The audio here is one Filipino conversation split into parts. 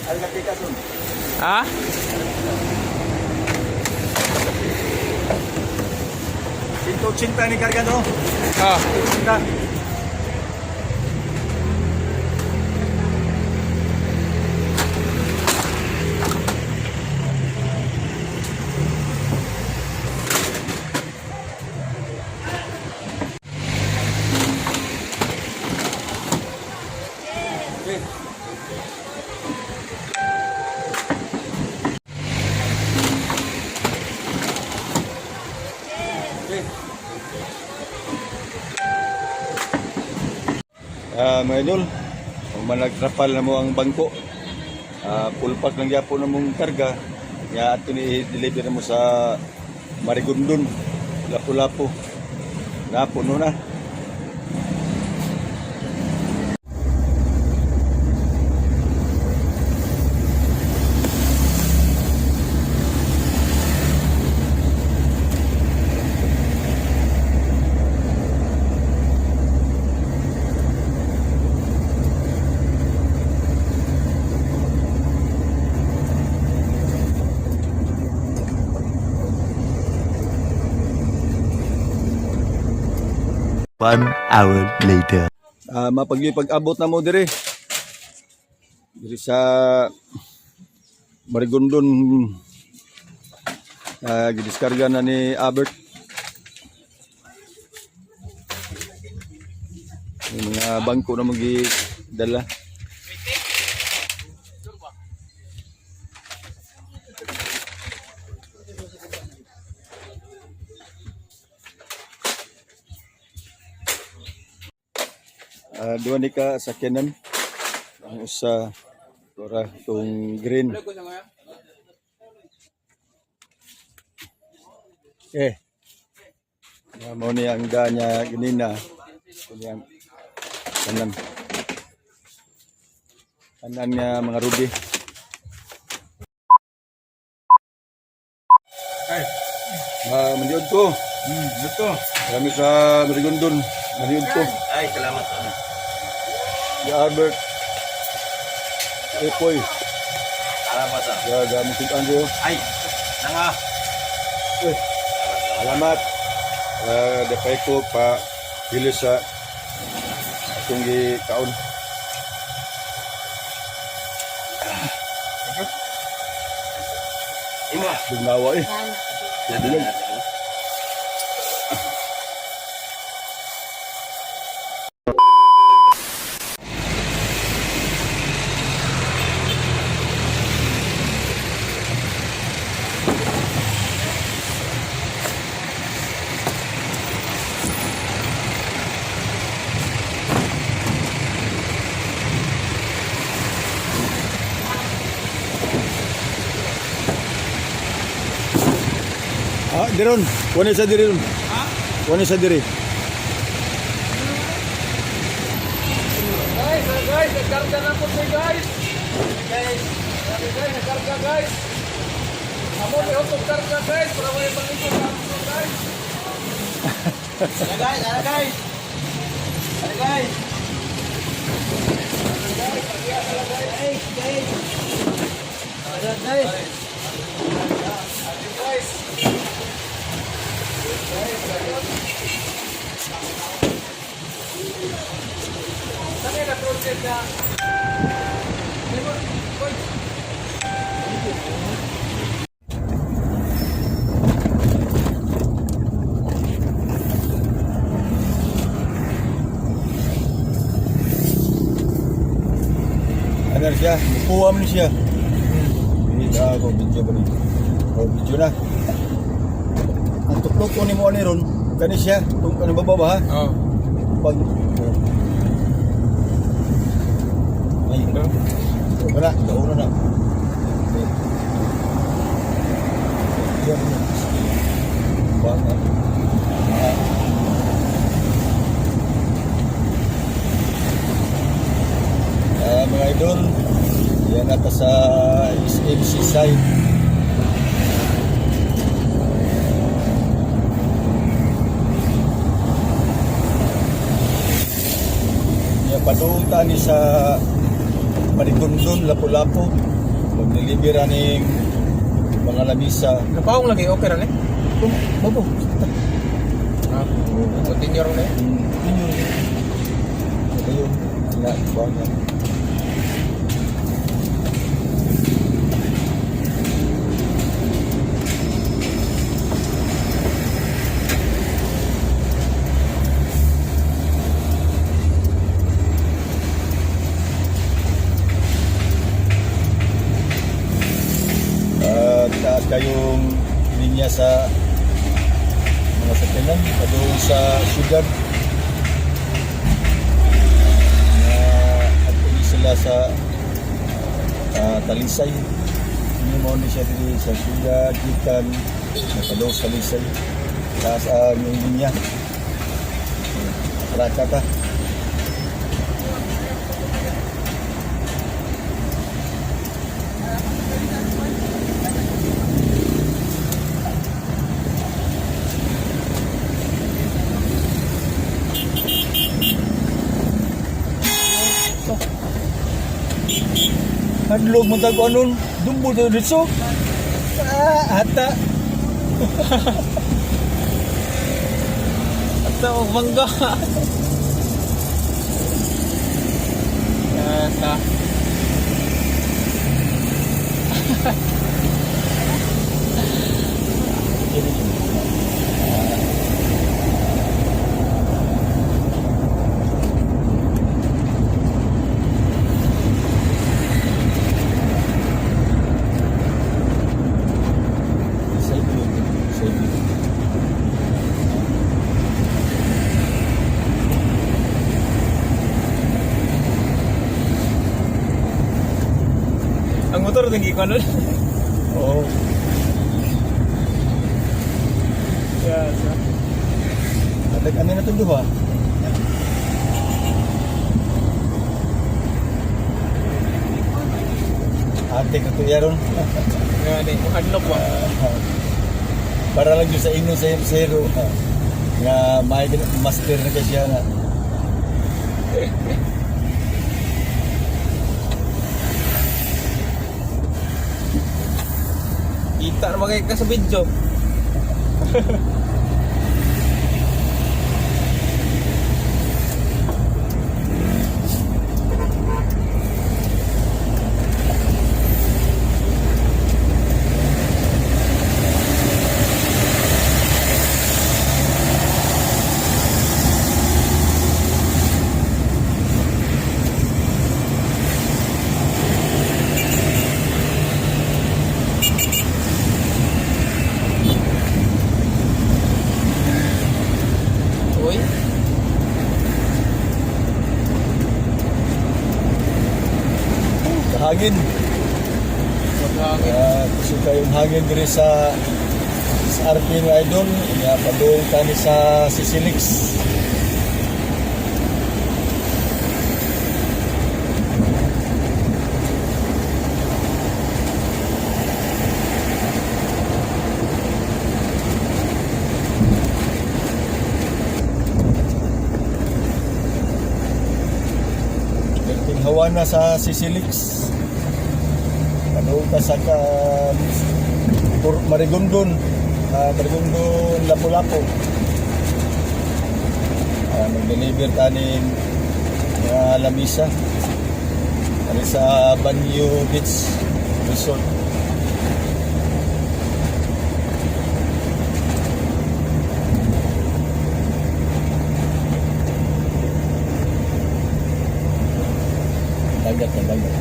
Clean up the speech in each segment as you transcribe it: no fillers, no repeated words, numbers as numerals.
Ha? 180 ni karga no? Oh. 180. Mga idol, kung managtrapal na mo ang bangko, full pack lang yapo na mong karga, nga ato ni deliver mo sa Marigondon, Lapu-Lapu, napuno na. One hour later. Mapag-abot na mo diri sa Marigondon, gidiskarga na ni Albert yung mga bangko na magidala. Dua ni ka sakyanan ang usa ora tong green mo ni ang danya ganina kunyang kanan nga mga ruby ay mandiod ko dito kami sa Marigondon mandiod ko ay salamat. Si Albert Epoy. Salamat sa. Gamit yung Andrew. Ay, nanga. Salamat. Dapay ko pa bilis sa atong gikaon. Ima. Bugnawa eh. Bilang. Diron, wala sa diri ron. Ha? Wala sa diri. Guys, nagkarga na po siya guys. Guys, nagkarga guys. Amo ni otong karga guys, para may pangikot na po guys. Ala guys. Ala guys. Saan na project na? Ano siya? Mukuha mo siya. Hindi ako video ba rin? Video na. Ang tuklok ko ni mo ni ron, kani siya. Kung ano ba ha? Oo. Pag ay, wala, dauna na. Yan. Baka. Mga idol, yan ata sa SMC side. Yan, padung tani sa Marigondon, Lapu-Lapu. mag-deliver aning mga lamisa. Napaong lagi, okay rin eh. Bobo. Continue rin eh. Ayun. Nga, buwan nga. Taas kayong linya sa mga sakyanan doon sa syudad na actually sila sa Talisay. Hindi mo ni siya dito sa syudad gikan nakadaw sa Talisay taas ang yung linya raka ka. Hadlog mo tago anon, dumbo tayo dito. Ata. Ata o bangga. Ata. Ang motor tinggi ko nun. Oo. Yes. At ano na ito duha? Ate ka tuya ron. Nga ni, unlock ba? Para lang yun sa inyo sa zero. Nga may master na kasi na. Kita na magay ka sa video. Uy. Kahangin. Maghangin. Gusto kayong hangin diri sa RP ng Idol. Nga padung kami sa Sisilix. Hawa na sa Sisilix. Padung ka sa Marigondon. Marigondon Lapu-Lapu. Mag-deliver tanin mga lamisa. Dari sa Banyo Beach Resort. Dagat na dagat.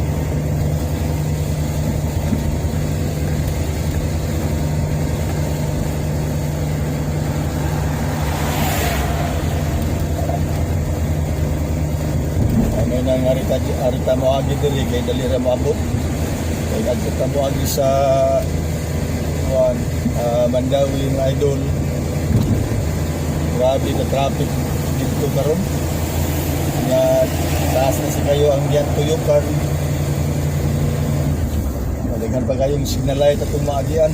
Ano nang arita mo agi diri kay dalira mo abot. Kay agta mo agi sa Mandawi ng Idol. Grabe ka traffic dito karon. Nga taas na si kayo ang diyan tuyukan. Madagan pa kayong signal light at umaagian.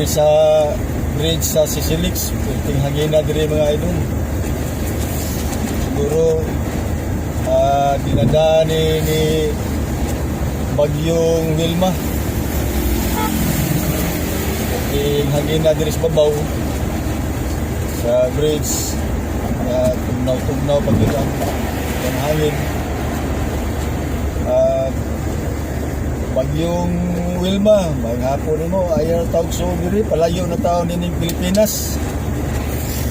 sa bridge sa Sisilix, ting hangina diri mga idol. Siguro dinadaan ni Bagyong Wilma. Ting hangina diri sa babaw sa bridge na tugnaw-tugnaw pag ang hangin. Bagyong Wilma, maghapon mo, ayaw na tawag so diri, palayo na tao nining Pilipinas.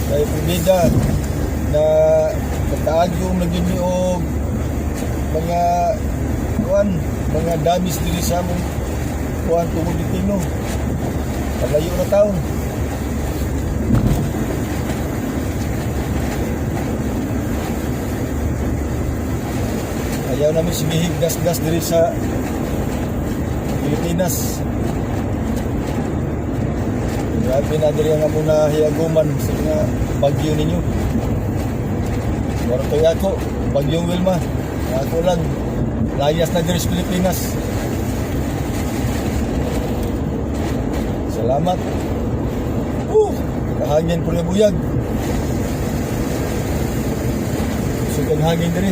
Kaya pumida na nagkaagong naging og mga damis diri sa among kuan tungod Pilipino. Palayo na tao. Ayaw namin sige higdas-das diri sa Pilipinas. Grabe na diri nga muna hiaguman sa mga bagyo ninyo. Wala to ako, Bagyong Wilma. Ako lang, layas na diri sa Pilipinas. Salamat. Kahangin po na buyag. Sugang hangin diri.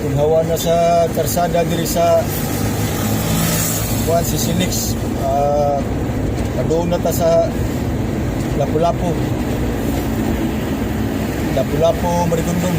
Kung hawa na sa karsada diri sa si Silix, doon na ta sa Lapu-Lapu, Marigondon.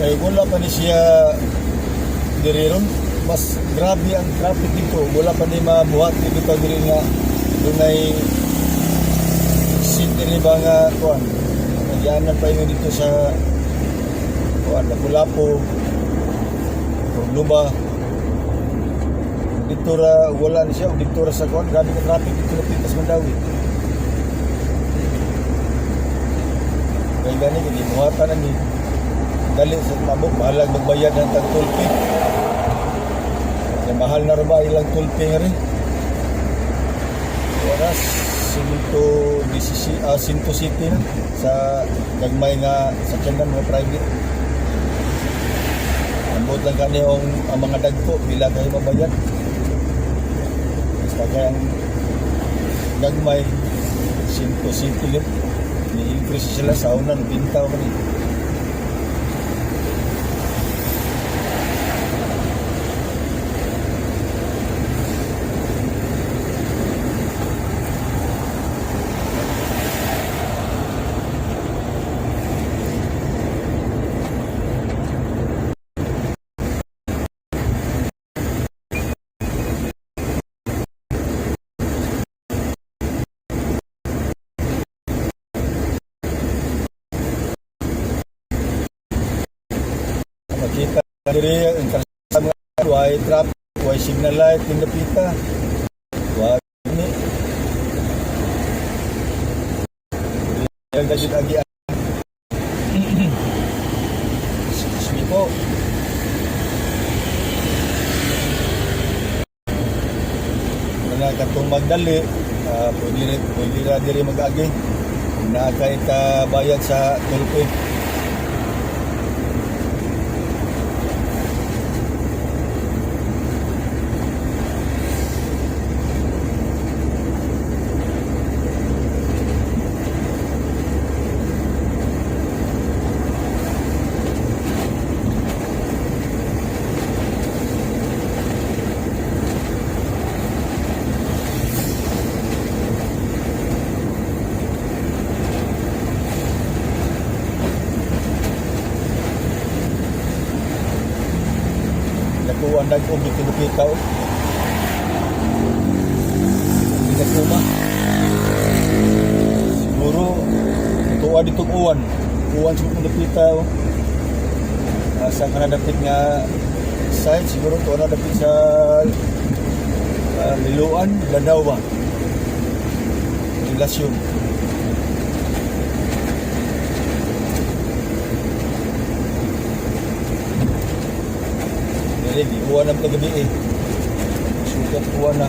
Kaya wala pa ni siya diriron, mas grabe ang traffic dito. Wala pa ni mabuhat dito diri nga dunay city ni ba nga kuan. Nagyanan pa yun dito sa kuan Lapu-Lapu, Cordoba. Dito ra wala ni siya, dito ra sa kuan grabe ang traffic dito sa Pitas Mandawi. Kaya gani gibuhatan na ni dali sa tabok, mahal magbayad ng tag-toll-fee. Mahal na rin ba ilang toll-fee nga rin? Oras, Sinto City na sa gagmay nga sakyanan mga private. Ambot lang kani ang mga dagko, bila kayo mabayad. Basta kaya ang gagmay, Sinto City yun. Ni-increase sila sa una, nabintaw ka rin. Makita diri ang kasama way traffic, way signal light pinapita. Wa ni. Yang dagit agi. Excuse me po. Mga katong magdali, pwede na diri mag-agi. Na kahit bayad sa toll-fee. Nakuha na kung kita o. Hindi na kuma. Siguro, tuwa dito uwan. Uwan sa kung kita o. Sa kanadapit nga next side siguro to na dapat sa Liloan, Lanao ba? Relasyon. Dili, uwan ang tagabi eh. Sukat uwan na.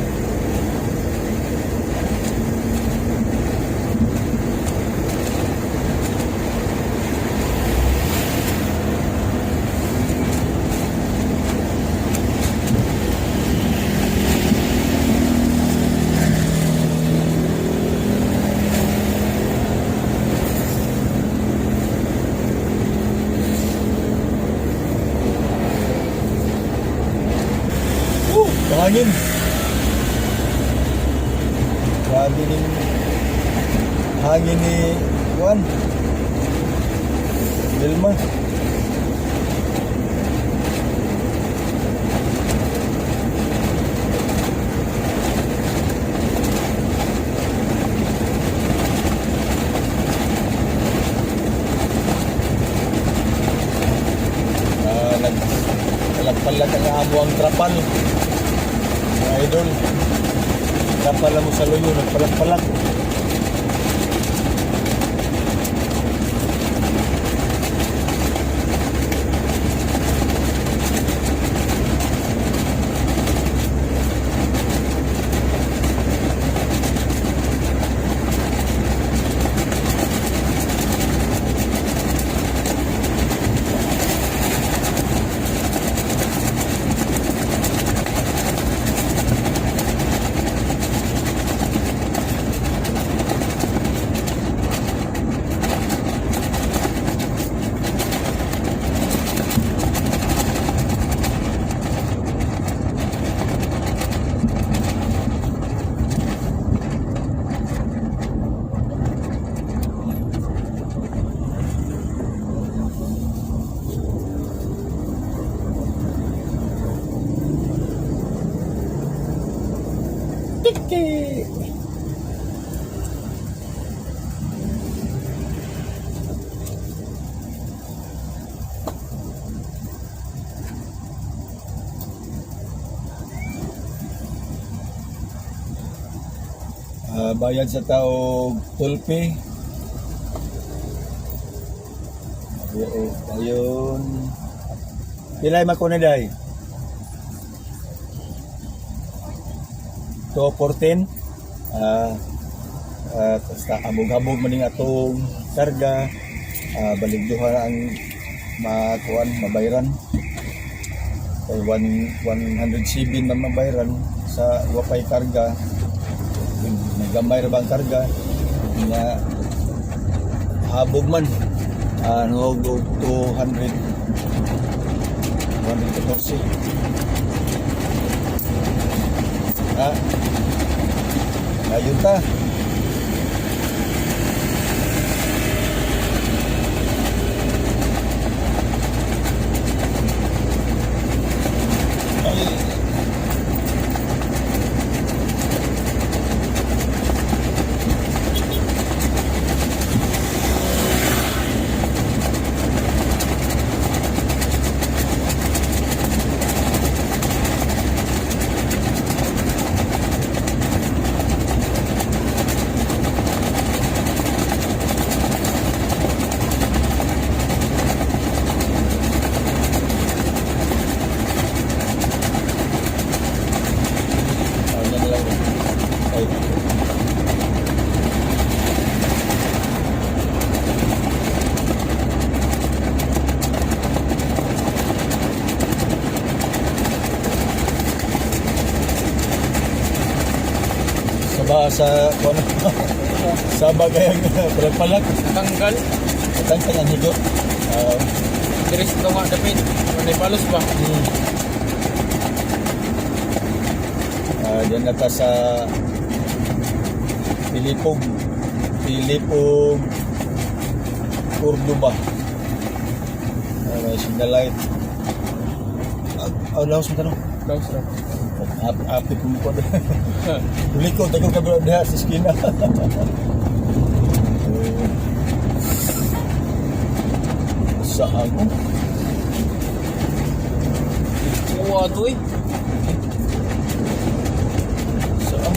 Hangin. Grabe ning hangin ni Juan. Wilma. Nagpalag ang amo ang trapal. Idol, napala mo sa luyo, nagpalag-palag. Tiki. Bayad sa tao tulpe. Ayun. Pilay makunaday. 214 basta habog-habog maning atong karga, baligduhan ang mabayran kay 107 man mabayran sa wapay karga, nagamay ra bang karga nga habog man ano 214. Ayun ta. Sa sa bagay palak Tanggal. tangkal ang higot. Diris ito nga dapit. May palos ba? Diyan na ta sa Pilipog Cordoba. May signal light. Laos mo tanong. Laos lang. Apit mo ko. Uli ko, tago ka ba sa skina. Saan mo? ato eh. Saan?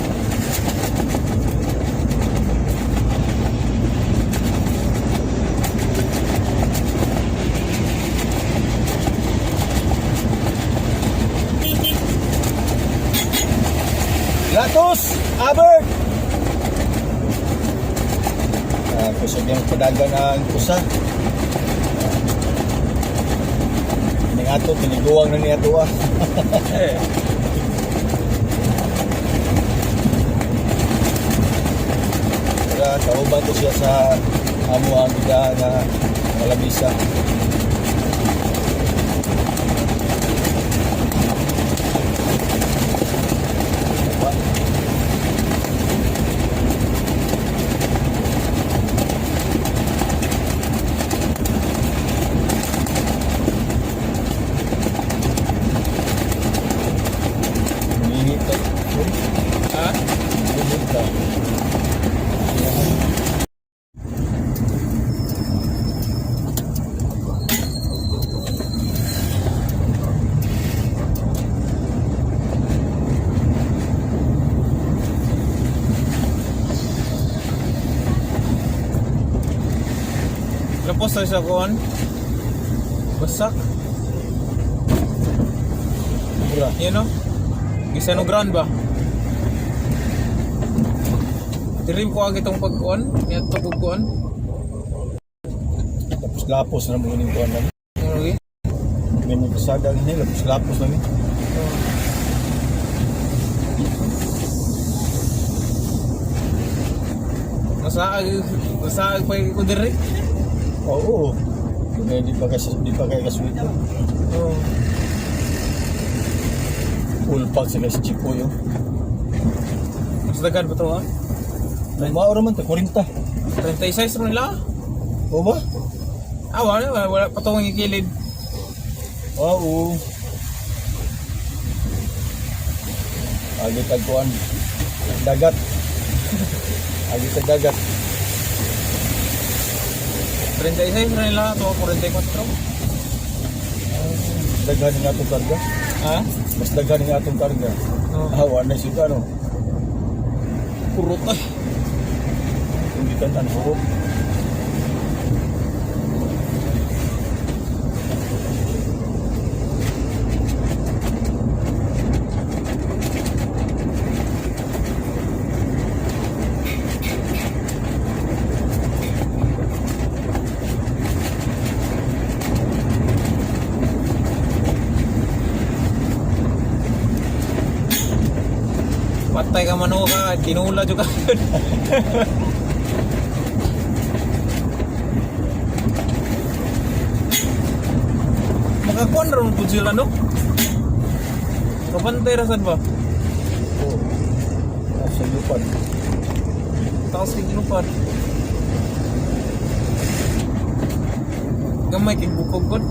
Latos! Albert! Kusog yung padagan ang kusa. Ning ato, piniguwang na niya to ah. Kaya kauban ko siya sa amo ang ida na malamisa. Ha? Tapos na siya kuhan. Basak. Yan o. Gisano ground ba? Tirim ko agad itong pagkuhan. Yan ito pagkuhan. Lapos na mo yung kuwan na. Okay. May magkasada rin nila, lapos na ni. Masaag pa ko diri. Oo. Di pa kayo kasulit. Oo. Full pack sa kasi chipo yun. Mas dagan ba ito ha? Mao naman ta 40. 36 rin nila. O ba? Ah, wala pa itong ikilid. Oo. Agi tagkuan. Dagat. Agi tag dagat. 36 rin nila. Ito 44. Daghan nga itong karga. Ha? Mas daghan nga itong karga. Oo. Hawa na siya ano. Purot ay. Hindi ka tan hurot. Patay ka mano ka. Tinula juga. Makakuan ron po sila no? Kapantay rasan ba? Oo. Sa lupad. Taos kiglupan. Gamay kigbukog ko.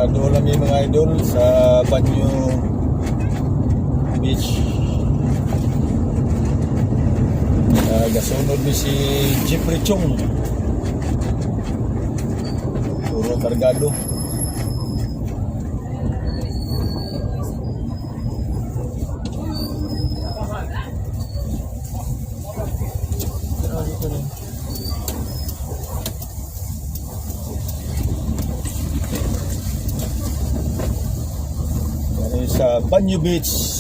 Doon lang yung mga idol sa Banyo Beach. Gasunod ni si Jeffrey Chong. Puro kargado. Sa Banyo Beach.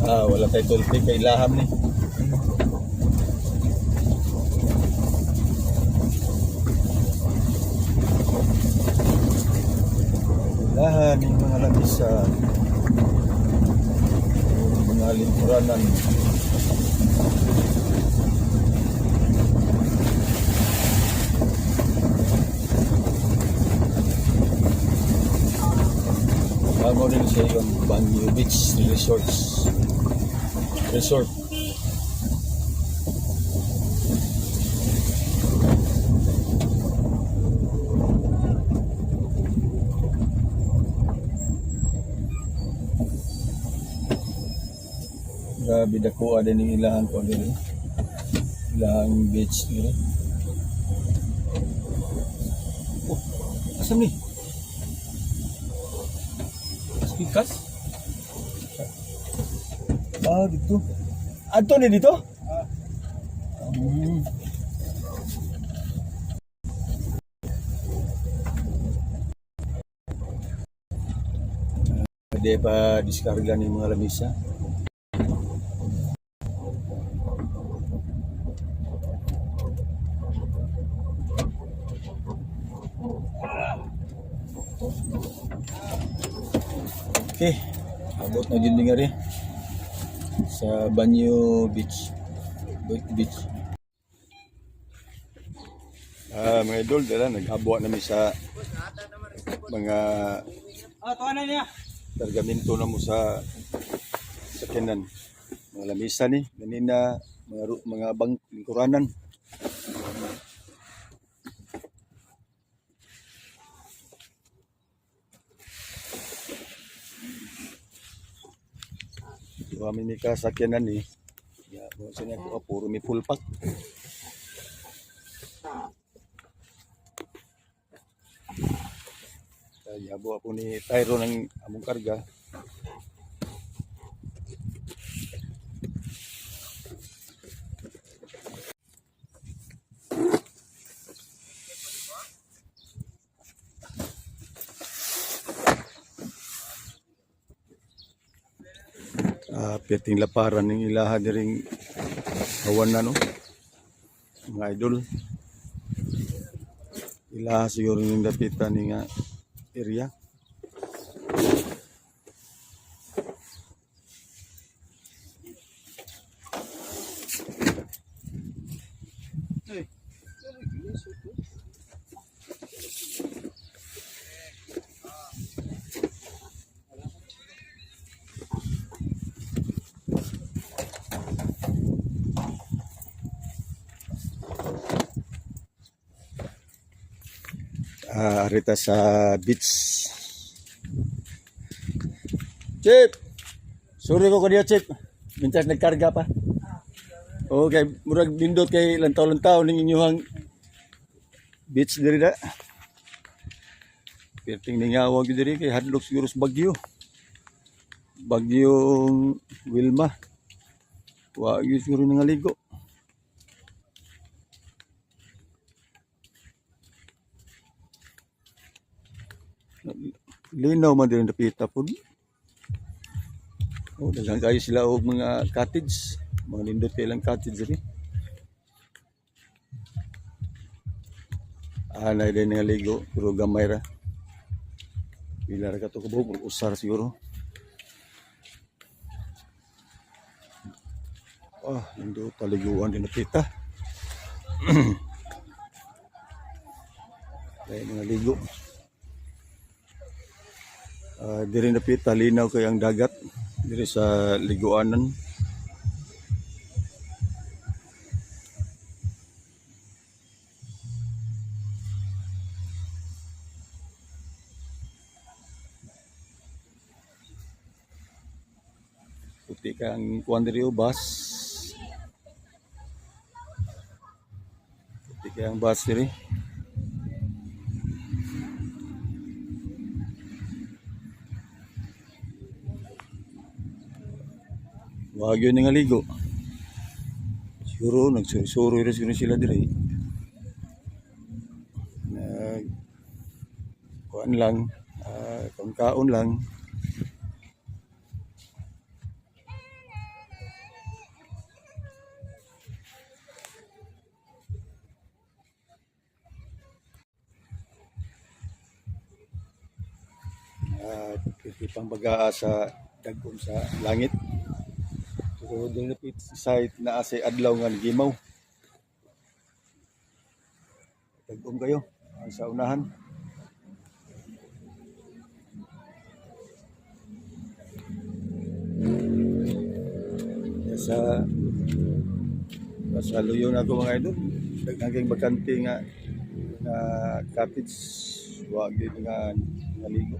Wala tayo tulpi kay laham ni. Lahan ng mga labisan, mga lingkuranan. Bago rin siya yung Banyo Beach Resort. bidakuha din ng ilahang ko din. Ilahang beach nila. Oh, asam ni? Spikas? Ah, dito. Ato ni dito? Hmm. Pwede pa diskarga ng mga lamisa. Okay, abot na din nga rin sa Banyo Beach. Beach. Mga idol, dala nag-abot namin sa mga pergamento na mo sa sakyanan. Mga lamisa ni, ganina, mga lingkuranan. Kami ni kasakyanan ni. Ya, maksudnya ko puro mi full pack. Yabo ako ni Tyro ng among karga. Piting laparan ng ilaha diring hawan na no. Mga idol. Ilaha siguro yung dapitan ni nga area. Arita sa beach. Chip! Sorry ko kaniya, Chip. Mintas nagkarga pa. Okay, murag bindot kay lantaw-lantaw ng inyong beach diri da. Perting ningawag diri kay hadlok siguro sa Bagyo. Bagyong Wilma. Wa gyud siguro nangaligo. Linaw man din napita po. Oh, daghang kayo sila og mga cottage, mga lindot kay lang cottage rin. Anay din nga ligo, pero gamay ra. Pila ra ka to kubog, usar siguro. Lindot taliguan din napita. Kaya mga ligo. Diri napita linaw kay ang dagat diri sa liguanan. Puti kang kuan diri bus. Puti kang bus diri. Wag yun nga ligo. Siguro nagsuri-suri rin siguro sila dire. Kuan lang, kaon lang. Pang bagaa sa dagkon sa langit. So, doon na site na asay adlaw nga gimaw. Tagom kayo ang sa unahan. Sa luyo na ako mga idol. Daghang bakante nga cottage. Wag yun nga ligo.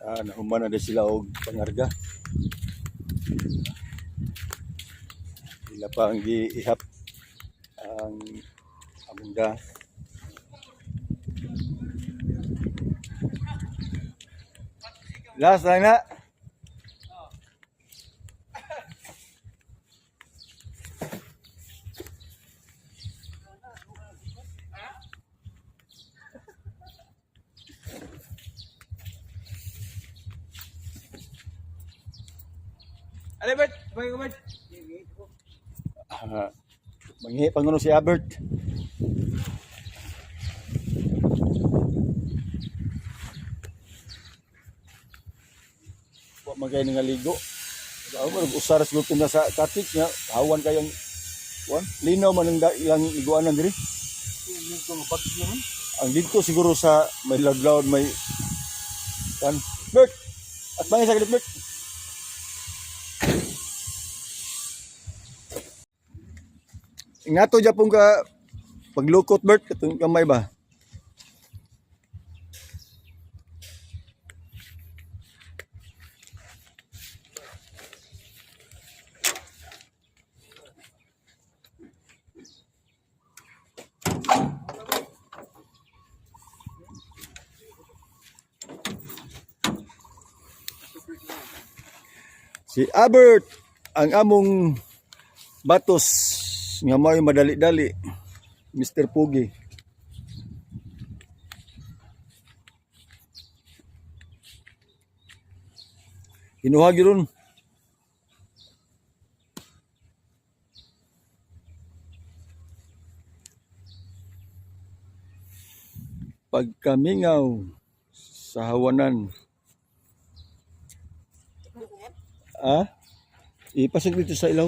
Nahuman na din sila og pangarga. Sila pa ang giihap ang amunda. Last lang na. Ano, Bert? Bye, Bert. Manghi panguno si Albert. Wa magay nga ligo. Ako man usar siguro na sa katik nga hawan kayang wan linaw man ang ilang iguanan diri. Ang dito siguro sa may laglaw may kan Bert. At may sa Bert. Ingato dyan pong ka paglukot, Bert, itong kamay ba? Si Albert, ang among batos nga may madali-dali, Mr. Pugi. Kinuha gyud pagkamingaw sa hawanan. Ipasok dito sa ilaw.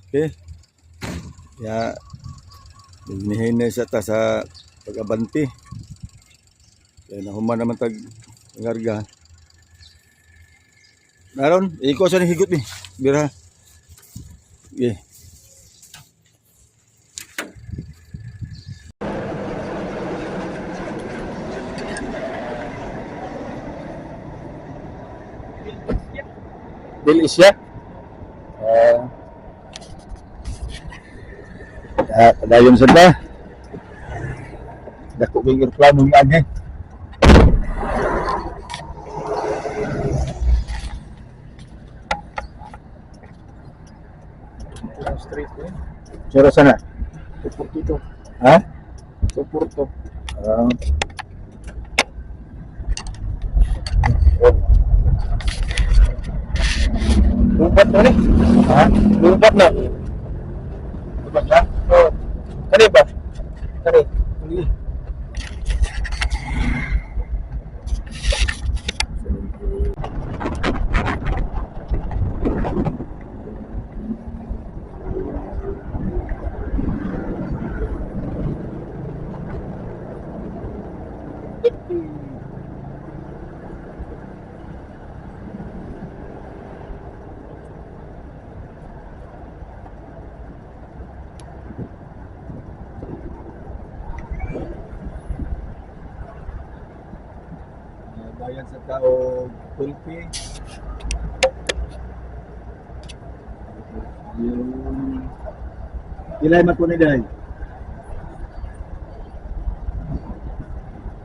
Okay. Ya, binihin na sa ta sa pag-abanti. Kaya nahuman naman tag ngarga. Naron, iko sa higot ni. Bira. Okay. Delisya. Padayon sa ta. Dako bigir plano ng agi. Straight ko. Sura sana. Dito. Ha? Suporto. Lupat na ni? Ha? Lupat na. Lupat na? Oo. Kani ba? Kani? Hindi. Bayan sa tao tulpi. Yung ilay matunay dahil.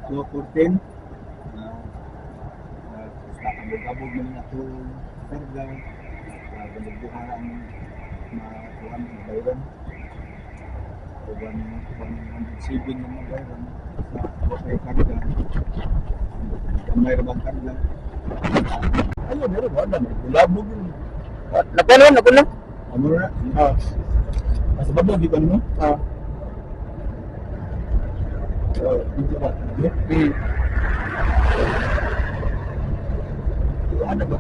So 14 kabog mo nga ito karga balagbuhan ang makuhan ng bayaran 107 yung mga bayaran sa wakay karga kamay rabang karga ayun meron wala na bulabog yun napuno ano na sa babog di ba mo? Dito ba? Ada ba?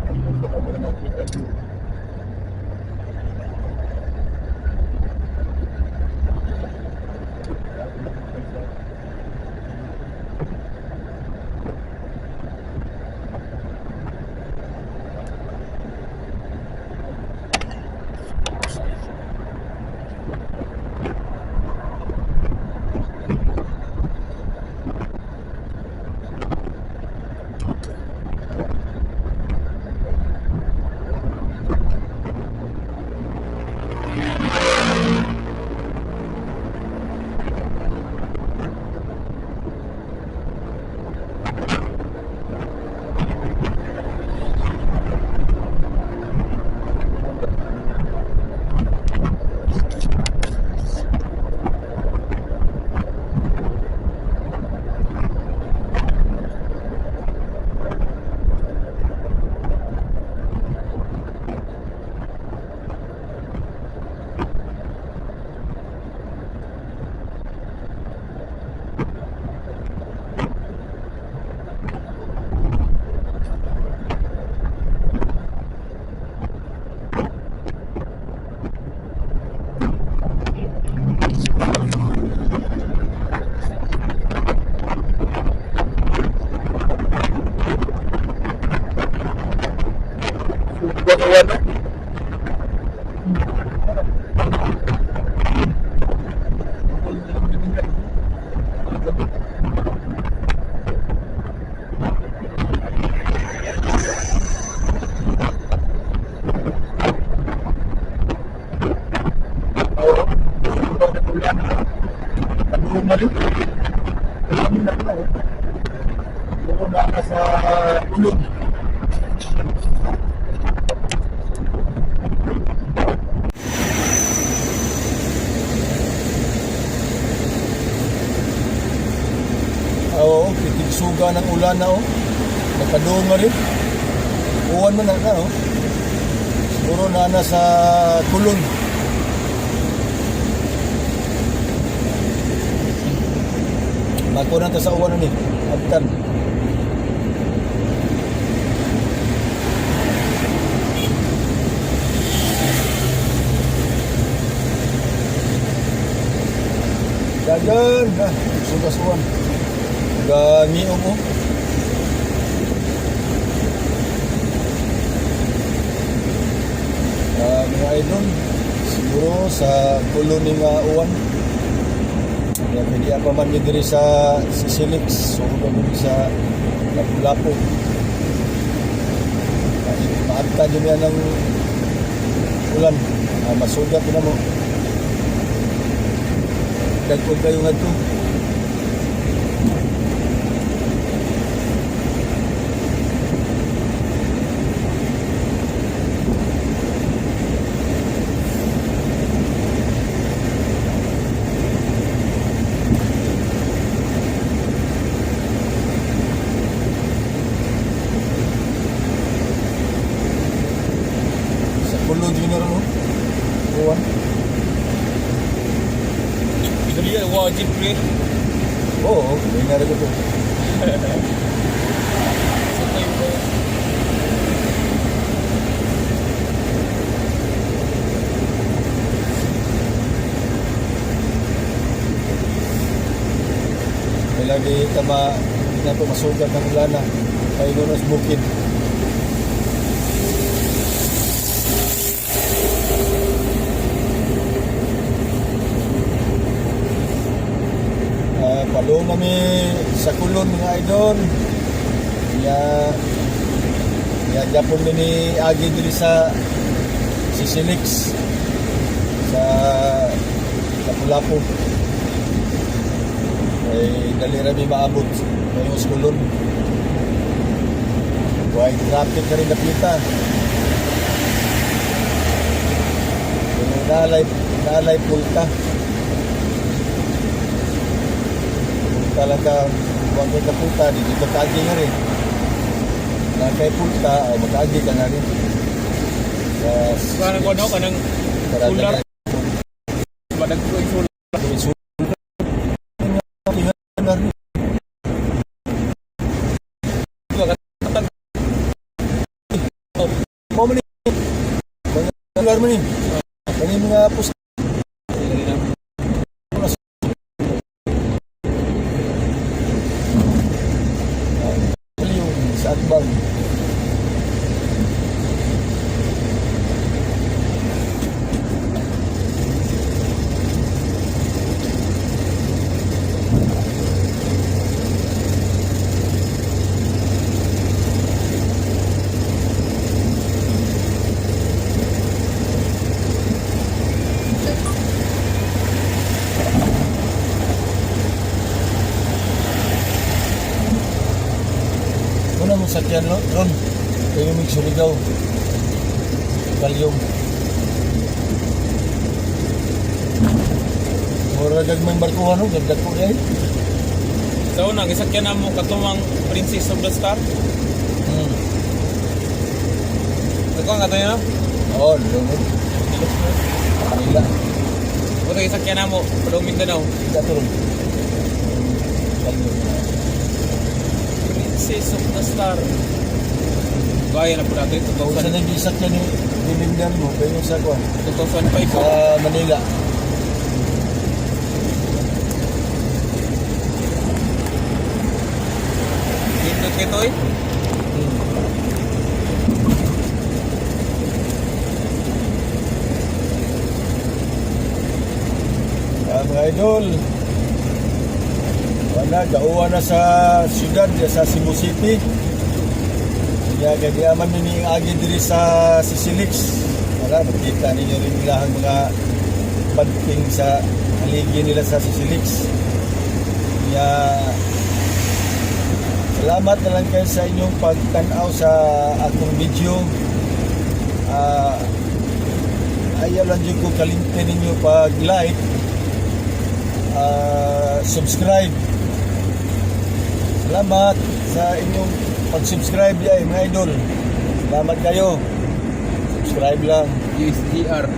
uwan. Oo, titigsuga ng ulan na oh. Nagpadunga rin. Uwan mo na oh. Siguro na sa kulon. Bako na sa uwan ni. Agtan. Dagan, sugas uwan. Gangi mo. Mga idol, siguro sa kulon nga uwan. Hindi apa man diri sa Sisilix, so kami sa Lapu-Lapu. Maagta din yan ng ulan. Masugat na mo. Dagpod kayo nga ito. Kulon junior no? Uwan. Jadi wajib pre. Oo, dengar ko to. May lagi tama na po masugat ng ulan na ay lunas bukid. Palong kami sa kulon mga idol. Ya Japon ni agi diri sa Sisilix sa Lapu-Lapu. Ay dali rami maabot ngayong kulon. Why traffic na rin napita. Nalay pulta. Talaga huwag may kapunta dito magkaagi nga rin na kay punta o magkaagi ka nga rin Parang ano, kanang ular. Badag ko yung ular. ular mo ni kani mga pus sa atbang. Una mo sakyan ron, kayo migsuligaw. Kalyong. Mura gagmang barkuhan no, gagdag ko rin. Sa una, gisakyan na mo katumang Princess of the Star. Ito ang kato yun, no? Oo, lunod. Manila. Ito gisakyan na mo, Palong Mindanao. Katulong. Kalyong. Princess of the Star. Gaya na po natin, Kung saan nag-isakyan yung dinimdan mo, kayo sa kuwan. 2005 Sa Manila. Dito kito eh. mga idol. Gauwa na sa syudad, sa Cebu City. Kaya kaya man ni agi diri sa Sisilix. Para makita ninyo rin ilang mga banting sa haligi nila sa Sisilix. Kaya salamat na lang kayo sa inyong pagtanaw sa akong video. Ayaw lang dyan ko kalimtin ninyo pag-like, subscribe. Salamat sa inyong pag-subscribe mga idol. Salamat kayo. Subscribe lang. USDR.